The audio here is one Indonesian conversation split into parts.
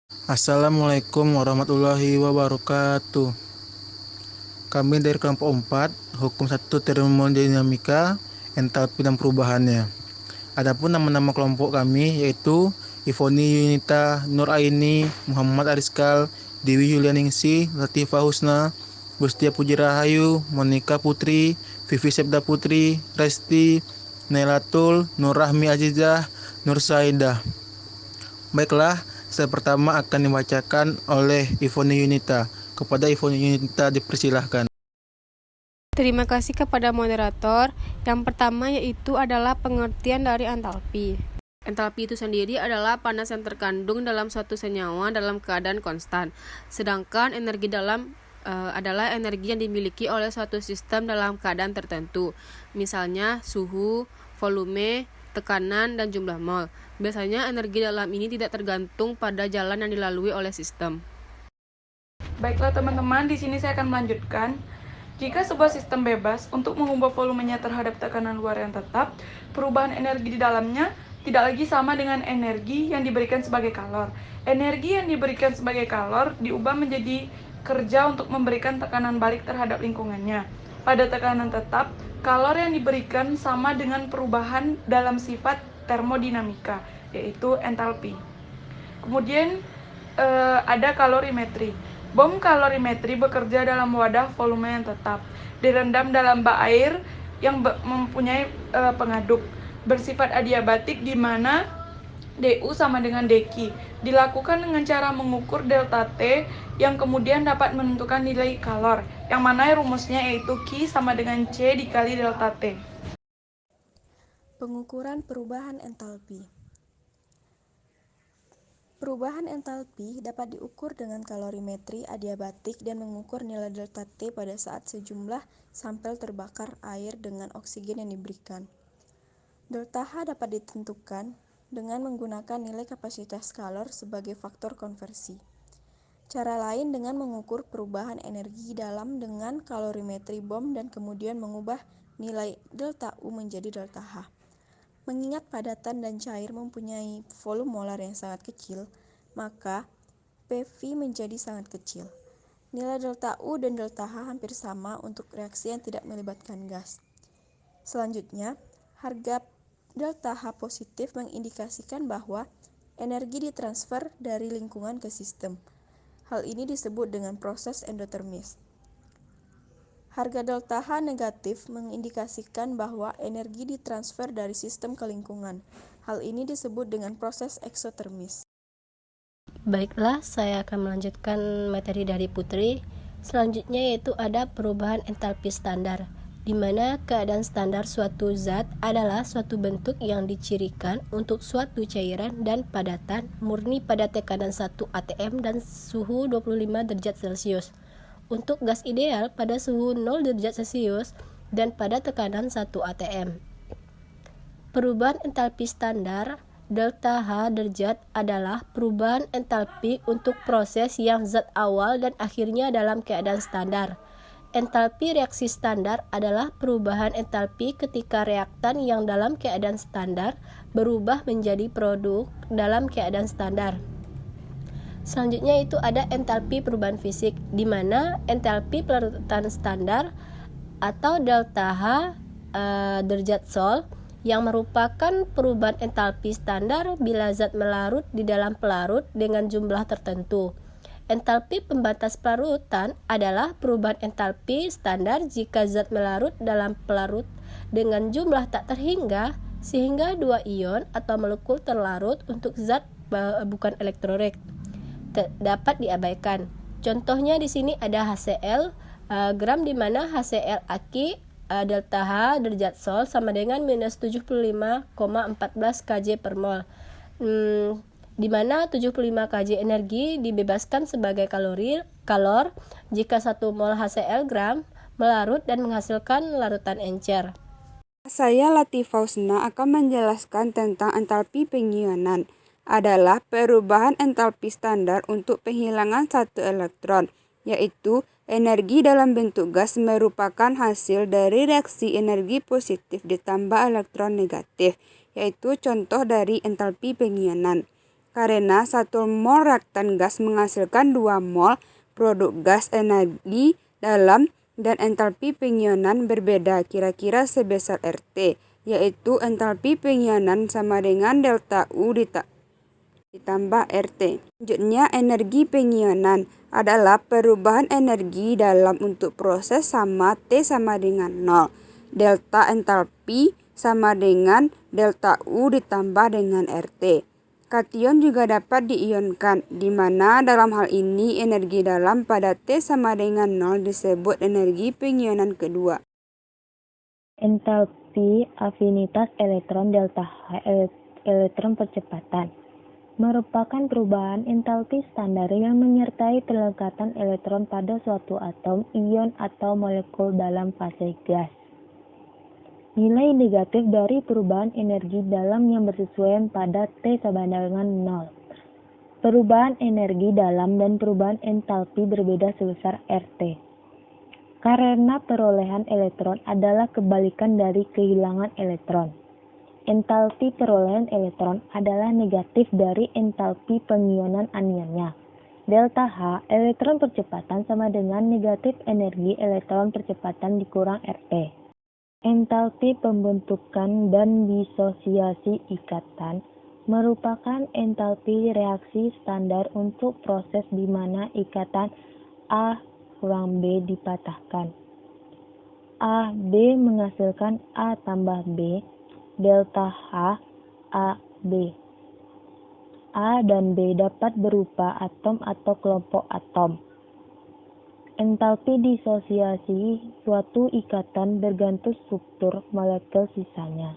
Assalamualaikum warahmatullahi wabarakatuh. Kami dari kelompok 4, hukum 1 termodinamika, entalpi dan perubahannya. Adapun nama-nama kelompok kami yaitu Ivoni Yunita, Nur Aini, Muhammad Ariskal, Dewi Yulianingsih, Latifah Husna, Gustia Puji Rahayu, Monika Putri, Vivi Sepda Putri, Resti, Nailatul, Nur Rahmi Azizah, Nur Saidah. Baiklah, saya pertama akan dibacakan oleh Ivoni Yunita. Kepada Ivoni Yunita dipersilahkan. Terima kasih kepada moderator. Yang pertama yaitu adalah pengertian dari entalpi. Entalpi itu sendiri adalah panas yang terkandung dalam suatu senyawa dalam keadaan konstan. Sedangkan energi dalam adalah energi yang dimiliki oleh suatu sistem dalam keadaan tertentu. Misalnya suhu, volume, tekanan, dan jumlah mol. Biasanya energi dalam ini tidak tergantung pada jalan yang dilalui oleh sistem. Baiklah teman-teman, di sini saya akan melanjutkan. Jika sebuah sistem bebas untuk mengubah volumenya terhadap tekanan luar yang tetap, perubahan energi di dalamnya tidak lagi sama dengan energi yang diberikan sebagai kalor. Energi yang diberikan sebagai kalor diubah menjadi kerja untuk memberikan tekanan balik terhadap lingkungannya. Pada tekanan tetap, kalor yang diberikan sama dengan perubahan dalam sifat termodinamika, yaitu entalpi. Kemudian ada kalorimetri. Bom kalorimetri bekerja dalam wadah volume yang tetap, direndam dalam bak air yang mempunyai pengaduk, bersifat adiabatik di mana DU sama dengan dq. Dilakukan dengan cara mengukur delta T yang kemudian dapat menentukan nilai kalor, yang mana rumusnya yaitu Q sama dengan C dikali delta T. Pengukuran perubahan entalpi. Perubahan entalpi dapat diukur dengan kalorimetri adiabatik dan mengukur nilai delta T pada saat sejumlah sampel terbakar air dengan oksigen yang diberikan. Delta H dapat ditentukan dengan menggunakan nilai kapasitas kalor sebagai faktor konversi. Cara lain dengan mengukur perubahan energi dalam dengan kalorimetri bom dan kemudian mengubah nilai delta U menjadi delta H. Mengingat padatan dan cair mempunyai volume molar yang sangat kecil, maka PV menjadi sangat kecil. Nilai delta U dan delta H hampir sama untuk reaksi yang tidak melibatkan gas. Selanjutnya, harga delta H positif mengindikasikan bahwa energi ditransfer dari lingkungan ke sistem. Hal ini disebut dengan proses endotermis. Harga delta H negatif mengindikasikan bahwa energi ditransfer dari sistem ke lingkungan. Hal ini disebut dengan proses eksotermis. Baiklah, saya akan melanjutkan materi dari Putri. Selanjutnya yaitu ada perubahan entalpi standar, di mana keadaan standar suatu zat adalah suatu bentuk yang dicirikan untuk suatu cairan dan padatan murni pada tekanan 1 atm dan suhu 25 derajat Celcius. Untuk gas ideal pada suhu 0 derajat Celcius dan pada tekanan 1 atm. Perubahan entalpi standar delta H derajat adalah perubahan entalpi untuk proses yang zat awal dan akhirnya dalam keadaan standar. Entalpi reaksi standar adalah perubahan entalpi ketika reaktan yang dalam keadaan standar berubah menjadi produk dalam keadaan standar. Selanjutnya itu ada entalpi perubahan fisik, di mana entalpi pelarutan standar atau delta H derajat Sol yang merupakan perubahan entalpi standar bila zat melarut di dalam pelarut dengan jumlah tertentu. Entalpi pembatas pelarutan adalah perubahan entalpi standar jika zat melarut dalam pelarut dengan jumlah tak terhingga sehingga dua ion atau molekul terlarut untuk zat bukan elektrolit dapat diabaikan. Contohnya di sini ada HCl gram, di mana HCl aki delta H derajat Sol sama dengan minus 75,14 kJ per mol, di mana 75 kJ energi dibebaskan sebagai kalor jika 1 mol HCl gram melarut dan menghasilkan larutan encer. Saya Latifah Husna akan menjelaskan tentang entalpi pengionan. Adalah perubahan entalpi standar untuk penghilangan satu elektron, yaitu energi dalam bentuk gas merupakan hasil dari reaksi energi positif ditambah elektron negatif, yaitu contoh dari entalpi pengionan. karena 1 mol reaktan gas menghasilkan 2 mol produk gas. Energi dalam dan entalpi pengionan berbeda kira-kira sebesar RT, yaitu entalpi pengionan sama dengan delta U ditambah RT. Selanjutnya, energi pengionan adalah perubahan energi dalam untuk proses sama T sama dengan 0. Delta entalpi sama dengan delta U ditambah dengan RT. Kation juga dapat diionkan, di mana dalam hal ini energi dalam pada T sama dengan 0 disebut energi pengionan kedua. Entalpi afinitas elektron delta H elektron percepatan merupakan perubahan entalpi standar yang menyertai pelekatan elektron pada suatu atom, ion, atau molekul dalam fase gas. Nilai negatif dari perubahan energi dalam yang bersesuaian pada T sama dengan 0. Perubahan energi dalam dan perubahan entalpi berbeda sebesar RT. Karena perolehan elektron adalah kebalikan dari kehilangan elektron. Entalpi perolehan elektron adalah negatif dari entalpi pengionan anionnya. Delta H elektron percepatan sama dengan negatif energi elektron percepatan dikurang RT. Entalpi pembentukan dan disosiasi ikatan merupakan entalpi reaksi standar untuk proses di mana ikatan A kurang B dipatahkan. A, B menghasilkan A tambah B, delta H, A, B. A dan B dapat berupa atom atau kelompok atom. Entalpi disosiasi suatu ikatan bergantung struktur molekul sisanya.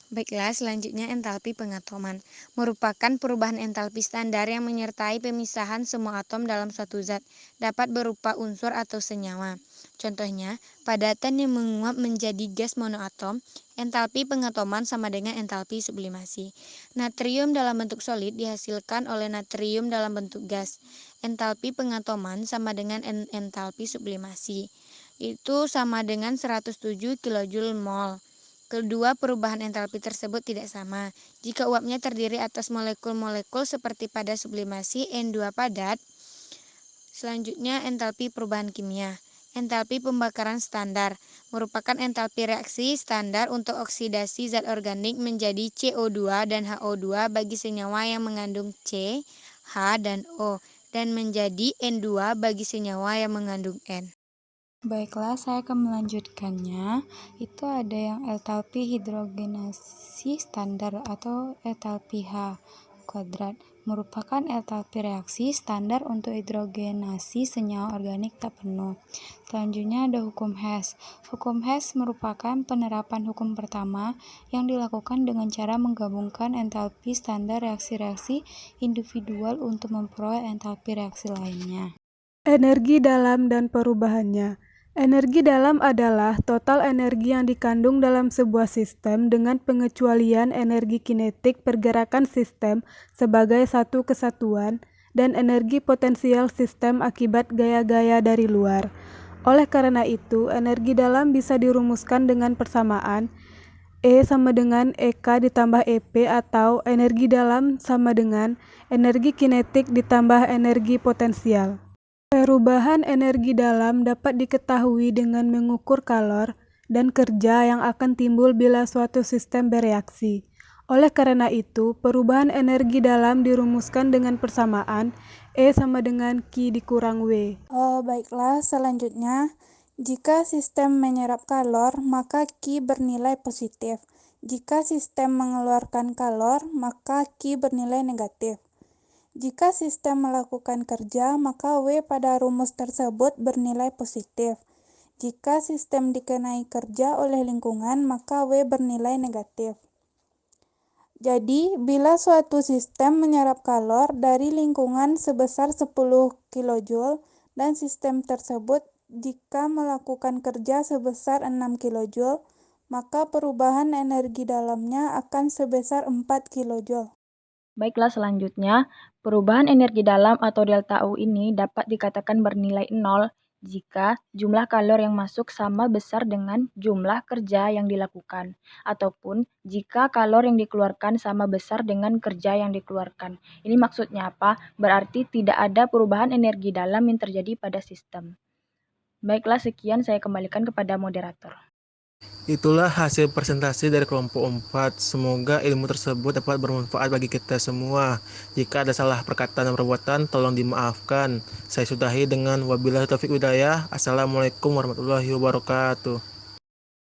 Baiklah, selanjutnya entalpi pengatoman merupakan perubahan entalpi standar yang menyertai pemisahan semua atom dalam suatu zat, dapat berupa unsur atau senyawa. Contohnya, padatan yang menguap menjadi gas monoatom, entalpi pengatoman sama dengan entalpi sublimasi. Natrium dalam bentuk solid dihasilkan oleh natrium dalam bentuk gas. Entalpi pengatoman sama dengan entalpi sublimasi. Itu sama dengan 107 kJ mol. Kedua perubahan entalpi tersebut tidak sama. Jika uapnya terdiri atas molekul-molekul seperti pada sublimasi N2 padat. Selanjutnya entalpi perubahan kimia. Entalpi pembakaran standar merupakan entalpi reaksi standar untuk oksidasi zat organik menjadi CO2 dan HO2 bagi senyawa yang mengandung C, H, dan O, dan menjadi N2 bagi senyawa yang mengandung N. Baiklah, saya akan melanjutkannya. Itu ada yang entalpi hidrogenasi standar atau entalpi H kuadrat, merupakan entalpi reaksi standar untuk hidrogenasi senyawa organik tak penuh. Selanjutnya ada hukum Hess. Hukum Hess merupakan penerapan hukum pertama yang dilakukan dengan cara menggabungkan entalpi standar reaksi-reaksi individual untuk memperoleh entalpi reaksi lainnya. Energi dalam dan perubahannya. Energi dalam adalah total energi yang dikandung dalam sebuah sistem dengan pengecualian energi kinetik pergerakan sistem sebagai satu kesatuan dan energi potensial sistem akibat gaya-gaya dari luar. Oleh karena itu, energi dalam bisa dirumuskan dengan persamaan E sama dengan EK ditambah EP atau energi dalam sama dengan energi kinetik ditambah energi potensial. Perubahan energi dalam dapat diketahui dengan mengukur kalor dan kerja yang akan timbul bila suatu sistem bereaksi. Oleh karena itu, perubahan energi dalam dirumuskan dengan persamaan E sama dengan Q dikurang W. Baiklah, selanjutnya, jika sistem menyerap kalor, maka Q bernilai positif. Jika sistem mengeluarkan kalor, maka Q bernilai negatif. Jika sistem melakukan kerja, maka W pada rumus tersebut bernilai positif. Jika sistem dikenai kerja oleh lingkungan, maka W bernilai negatif. Jadi, bila suatu sistem menyerap kalor dari lingkungan sebesar 10 kJ dan sistem tersebut jika melakukan kerja sebesar 6 kJ, maka perubahan energi dalamnya akan sebesar 4 kJ. Baiklah, selanjutnya, perubahan energi dalam atau delta U ini dapat dikatakan bernilai 0 jika jumlah kalor yang masuk sama besar dengan jumlah kerja yang dilakukan, ataupun jika kalor yang dikeluarkan sama besar dengan kerja yang dikeluarkan. Ini maksudnya apa? Berarti tidak ada perubahan energi dalam yang terjadi pada sistem. Baiklah, sekian saya kembalikan kepada moderator. Itulah hasil presentasi dari kelompok 4. Semoga ilmu tersebut dapat bermanfaat bagi kita semua. Jika ada salah perkataan dan perbuatan, tolong dimaafkan. Saya sudahi dengan wabillahi taufiq hidayah. Assalamualaikum warahmatullahi wabarakatuh.